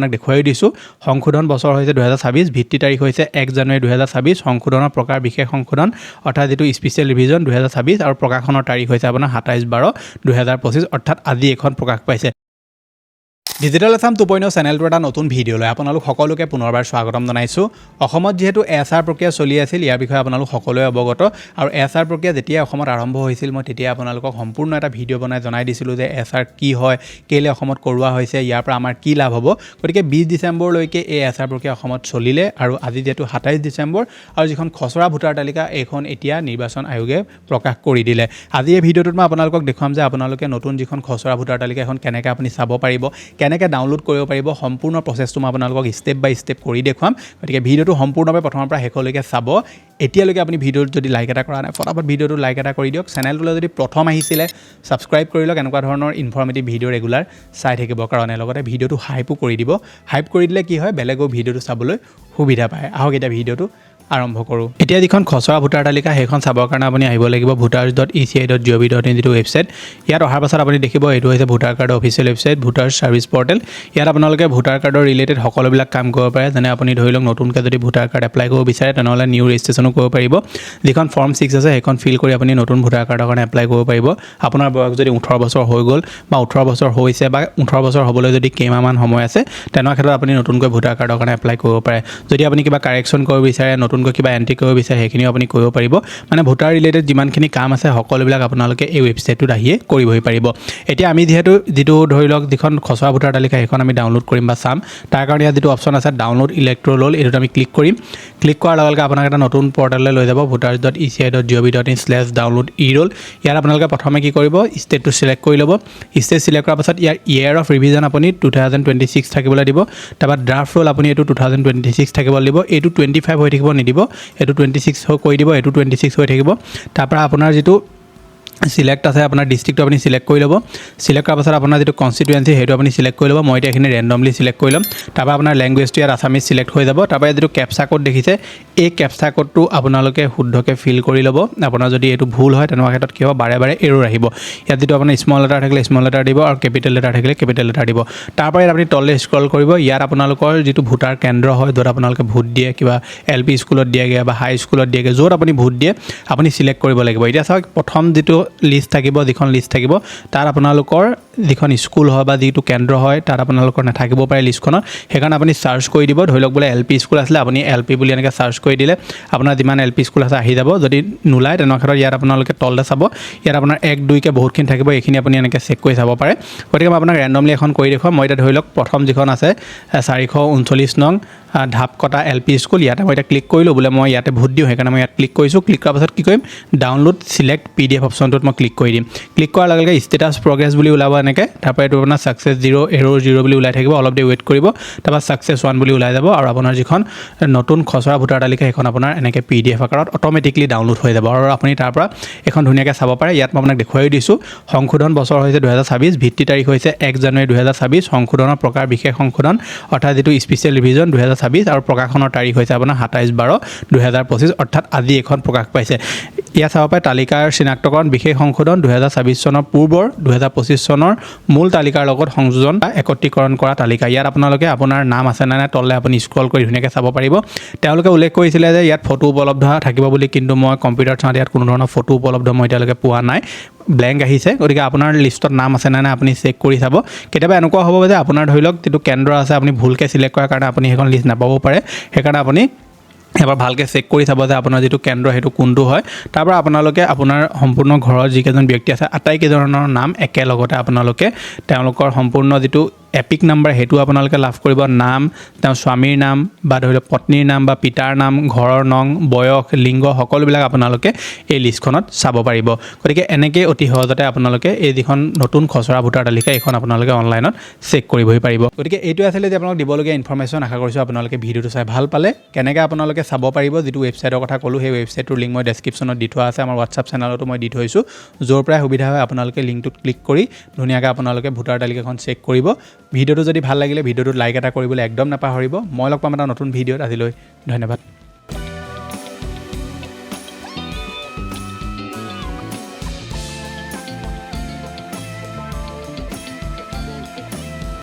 আপোনাক দেখুৱাই দিছোঁ সংশোধন বছৰ হৈছে 2026 ভিত্তি তাৰিখ হৈছে 1 জানুৱাৰী 2026 সংশোধনৰ প্ৰকাৰ বিশেষ সংশোধন অৰ্থাৎ যেটো স্পেশাল ৰিভিজন 2026 আৰু প্ৰকাশনৰ তাৰিখ হৈছে আপোনাৰ 27/12/2025 অৰ্থাৎ আজি এখন প্ৰকাশ পাইছে ডিজিটেল আসাম 2.0 চেনেলটো এটা নতুন ভিডিঅ'লৈ আপোনালোক সকলোকে পুনৰবাৰ স্বাগতম জনাইছোঁ অসমত যেহেতু এছআৰ প্ৰক্ৰিয়া চলি আছিল ইয়াৰ বিষয়ে আপোনালোক সকলোৱে অৱগত আৰু এছআৰ প্ৰক্ৰিয়া যেতিয়া অসমত আৰম্ভ হৈছিল মই তেতিয়া আপোনালোকক সম্পূৰ্ণ এটা ভিডিঅ' বনাই জনাই দিছিলোঁ যে এছআৰ কি হয় কেলে অসমত কৰোৱা হৈছে ইয়াৰ পৰা আমাৰ কি লাভ হ'ব গতিকে 20 ডিচেম্বৰলৈকে এই এছআৰ প্ৰক্ৰিয়া অসমত চলিলে আৰু আজি যেটো 27 ডিচেম্বৰ আৰু যিখন খচৰা ভোটাৰ তালিকা এইখন এতিয়া নিৰ্বাচন আয়োগে প্ৰকাশ কৰি দিলে আজি এই ভিডিঅ'টোত মই আপোনালোকক দেখুৱাম যে আপোনালোকে নতুন যিখন খচৰা ভোটাৰ তালিকা এখন কেনেকৈ আপুনি চাব পাৰিব কেনেকৈ ডাউনলোড কৰিব পাৰিব সম্পূৰ্ণ প্ৰচেছটো মই আপোনালোকক ষ্টেপ বাই ষ্টেপ কৰি দেখুৱাম গতিকে ভিডিঅ'টো সম্পূৰ্ণভাৱে প্ৰথমৰ পৰা শেষলৈকে চাব এতিয়ালৈকে আপুনি ভিডিঅ'টো যদি লাইক এটা কৰা নাই ফটাফট ভিডিঅ'টো লাইক এটা কৰি দিয়ক চেনেলটোলৈ যদি প্ৰথম আহিছিলে সাবস্ক্ৰাইব কৰি লওক এনেকুৱা ধৰণৰ ইনফৰমেটিভ ভিডিঅ' ৰেগুলাৰ চাই থাকিব কাৰণে লগতে ভিডিঅ'টো হাইপো কৰি দিব হাইপ কৰি দিলে কি হয় বেলেগো ভিডিঅ'টো চাবলৈ সুবিধা পায় আহক এতিয়া ভিডিঅ'টো আৰম্ভ কৰোঁ এতিয়া যিখন খচৰা ভোটাৰ তালিকা সেইখন চাবৰ কাৰণে আপুনি আহিব লাগিব voters.eci.gov.in যিটো ৱেবছাইট ইয়াত অহাৰ পাছত আপুনি দেখিব এইটো হৈছে ভোটাৰ কাৰ্ডৰ official website voter service portal ইয়াত আপোনালোকে ভোটাৰ কাৰ্ডৰ ৰিলেটেড সকলোবিলাক কাম কৰিব পাৰে যেনে আপুনি ধৰি লওক নতুনকৈ যদি ভোটাৰ কাৰ্ড এপ্লাই কৰিব বিচাৰে তেনেহ'লে নিউ ৰেজিষ্ট্ৰেশ্যনো কৰিব পাৰিব যিখন ফৰ্ম 6 আছে সেইখন ফিল কৰি আপুনি নতুন ভোটাৰ কাৰ্ডৰ কাৰণে এপ্লাই কৰিব পাৰিব আপোনাৰ বয়স যদি 18 বছৰ হৈ গ'ল বা 18 বছৰ হৈছে বা 18 বছৰ হ'বলৈ যদি কেইমাহমান সময় আছে তেনে ক্ষেত্ৰত আপুনি নতুনকৈ ভোটাৰ কাৰ্ডৰ কাৰণে এপ্লাই কৰিব পাৰে যদি আপুনি কিবা কাৰেকশ্যন কৰিব বিচাৰে নতুনকৈ কিবা এন্ট্ৰি কৰিব বিচাৰে সেইখিনি আপুনি কৰিব পাৰিব মানে ভোটাৰ ৰিলেটেড যিমানখিনি কাম আছে সকলোবিলাক আপোনালোকে এই ৱেবছাইটটোত আহিয়ে কৰিবই পাৰিব এতিয়া আমি যেটো ধৰি লওক যিখন খচৰা ভোটাৰ তালিকা সেইখন আমি ডাউনলোড কৰিম বা চাম তাৰ কাৰণে ইয়াত যেটো অপচন আছে ডাউনলোড ইলেক্ট্ৰল ৰ'ল এইটোত আমি ক্লিক কৰিম ক্লিক কৰাৰ লগে লগে আপোনাক এটা নতুন পৰ্টেললৈ লৈ যাব voters.eci.gov.in/download e-roll ইয়াত আপোনালোকে প্ৰথমে কি কৰিব ষ্টেটটো সিলেক্ট কৰি ল'ব ষ্টেট সিলেক্ট কৰাৰ পাছত ইয়াৰ ইয়েৰ অফ ৰিভিজন আপুনি 2026 থাকিবলৈ দিব তাৰপৰা ড্ৰাফট ৰ'ল আপুনি এইটো 2026 থাকিবলৈ দিব এইটো 25 হৈ থাকিব নিদিব এটো 26 কৰি দিব এটো 26 হৈ থাকিব তাৰপৰা আপোনাৰ যেটো সিলেক্ট আছে আপোনাৰ ডিস্ট্ৰিক্টটো আপুনি সিলেক্ট কৰি ল'ব সিলেক্ট কৰাৰ পাছত আপোনাৰ যেটো কনস্টিটুৱেন্সি হেটো আপুনি সিলেক্ট কৰি ল'ব মই এটা এখিনি ৰেন্ডমলি সিলেক্ট কৰি ল'ম তাৰপৰা আপোনাৰ ল্যাঙ্গুৱেজটো ইয়াত আসামিজ সিলেক্ট হৈ যাব তাৰপৰা যেটো ক্যাপচা কোড দেখিছে এই ক্যাপচা কোডটো আপোনালোকে শুদ্ধকৈ ফিল কৰি ল'ব আপোনাৰ যদি এটো ভুল হয় তেনে ক্ষেত্ৰত কি হ'ব বাৰে বাৰে এৰৰ আহিব ইয়াত যেটো আপোনাৰ স্মল লেটাৰ থাকিলে স্মল লেটাৰ দিব আৰু কেপিটেল লেটাৰ থাকিলে কেপিটেল লেটাৰ দিব তাৰপৰা আপুনি তললৈ স্ক্ৰল কৰিব ইয়াত আপোনালোকৰ যেটো ভোটাৰ কেন্দ্ৰ হয় য'ত আপোনালোকে ভোট দিয়ে কিবা এলপি স্কুলত দিয়েগে বা হাই স্কুলত দিয়েগে য'ত আপুনি ভোট দিয়ে আপুনি সিলেক্ট কৰিব লাগিব এতিয়া চাওক প্ৰথম যেটো লিষ্ট থাকিব যিখন লিষ্ট থাকিব তাৰ আপোনালোকৰ যিখন স্কুল হয় বা যেটো কেন্দ্ৰ হয় তাৰ আপোনালোকৰ নাথাকিব পাৰে লিষ্টখনত সেইকাৰণে আপুনি সাৰ্চ কৰি দিব ধৰি লওক বোলে এলপি স্কুল আছিল আপুনি এলপি বুলি এনেকৈ সাৰ্চ কৰি দিলে আপোনাৰ যিমান এলপি স্কুল আছে আহি যাব যদি নুলাই তেনে ক্ষেত্ৰত ইয়াত আপোনালোকে তললৈ চাব ইয়াত আপোনাৰ 1 2 কে বহুতখিনি থাকিব এইখিনি আপুনি এনেকৈ চেক কৰি চাব পাৰে গতিকে মই আপোনাক ৰেন্ডমলি এখন কৰি দেখুৱাম মই এটা ধৰি লওক প্ৰথম যিখন আছে 439 নং ঢাপকটা এলপি স্কুল ইয়াতে মই এটা ক্লিক কৰিলোঁ বোলে মই ইয়াতে ভোট দিওঁ সেইকাৰণে মই ইয়াত ক্লিক কৰিছোঁ ক্লিক কৰাৰ পাছত কি কৰিম ডাউনলোড সিলেক্ট পিডিএফ অপশ্যনটোত মই ক্লিক কৰি দিম ক্লিক কৰাৰ লগে লগে ষ্টেটাছ প্ৰগ্ৰেছ বুলি ওলাব এনেকৈ তাৰপৰা এইটো আপোনাৰ সাকসেছ 0 এৰৰ 0 বুলি ওলাই থাকিব অলপ দেৰি ৱেইট কৰিব তাৰপৰা সাকসেছ 1 বুলি ওলাই যাব আৰু আপোনাৰ যিখন নতুন খচৰা ভোটাৰ তালিকা সেইখন আপোনাৰ এনেকৈ পিডিএফ আকাৰত অটোমেটিকলি ডাউনলোড হৈ যাব আৰু আপুনি তাৰ পৰা এখন ধুনীয়াকৈ চাব পাৰে ইয়াত মই আপোনাক দেখুৱাই দিছোঁ সংশোধন বছৰ হৈছে 2026 ভিত্তি তাৰিখ হৈছে 1 জানুৱাৰী 2026 সংশোধনৰ প্ৰকাৰ বিশেষ সংশোধন অৰ্থাৎ যেটো স্পেশাল ৰিভিজন 2026 আৰু প্ৰকাশনৰ তাৰিখ হৈছে আপোনাৰ 27/12/2025 অৰ্থাৎ আজি এখন প্ৰকাশ পাইছে ইয়াত চাব পাৰে তালিকাৰ চিনাক্তকৰণ বিশেষ সংশোধন 2026 চনৰ পূৰ্বৰ 2025 চনৰ মূল তালিকাৰ লগত সংযোজন বা একত্ৰীকৰণ কৰা তালিকা ইয়াত আপোনালোকে আপোনাৰ নাম আছে না নাই তললৈ আপুনি স্ক্ৰল কৰি ধুনীয়াকৈ চাব পাৰিব তেওঁলোকে উল্লেখ কৰিছিলে যে ইয়াত ফটো উপলব্ধ থাকিব বুলি কিন্তু মই কম্পিউটাৰ চাওঁতে ইয়াত কোনো ধৰণৰ ফটো উপলব্ধ মই এতিয়ালৈকে পোৱা নাই ব্ল্যাঙ্ক আহিছে গতিকে আপোনাৰ লিষ্টত নাম আছে না নাই আপুনি চেক কৰি চাব কেতিয়াবা এনেকুৱা হ'ব যে আপোনাৰ ধৰি লওক যেটো কেন্দ্ৰ আছে আপুনি ভুলকৈ সিলেক্ট কৰাৰ কাৰণে আপুনি সেইখন লিষ্ট নাপাব পাৰে সেইকাৰণে আপুনি এবাৰ ভালকৈ চেক কৰি চাব যে আপোনাৰ যেটো কেন্দ্ৰ হেতু কোনটো হয় তাৰপৰা আপোনালোকে আপোনাৰ সম্পূৰ্ণ ঘৰৰ যিকেইজন ব্যক্তি আছে আটাইকেইজনৰ নাম একেলগতে আপোনালোকে তেওঁলোকৰ সম্পূৰ্ণ যেটো এপিক নাম্বাৰ হেতু আপোনালোকে লাভ কৰিব নাম তেওঁ স্বামীৰ নাম বা ধৰি লওক পত্নীৰ নাম বা পিতাৰ নাম ঘৰৰ নং বয়স লিংগ সকলোবিলাক আপোনালোকে এই লিষ্টখনত চাব পাৰিব গতিকে এনেকৈ অতি সহজতে আপোনালোকে এই যিখন নতুন খচৰা ভোটাৰ তালিকা এইখন আপোনালোকে অনলাইনত চেক কৰিবই পাৰিব গতিকে এইটো আছিল যে আপোনালোক দিবলগীয়া ইনফৰমেশ্যন আশা কৰিছোঁ আপোনালোকে ভিডিঅ'টো চাই ভাল পালে কেনেকৈ আপোনালোকে চাব পাৰিব যেটো ৱেবছাইটৰ কথা ক'লোঁ সেই ৱেবছাইটৰ লিংক মই ডেছক্ৰিপশ্যনত দি থোৱা আছে আমাৰ হোৱাটছআপ চেনেলতো মই দি থৈছোঁ য'ৰ পৰাই সুবিধা হয় আপোনালোকে লিংকটোত ক্লিক কৰি ধুনীয়াকৈ আপোনালোকে ভোটাৰ তালিকাখন চেক কৰিব ভিডিঅ'টো যদি ভাল লাগিলে ভিডিঅ'টোত লাইক এটা কৰিবলৈ একদম নাপাহৰিব মই লগ পাম এটা নতুন ভিডিঅ'ত আজিলৈ ধন্যবাদ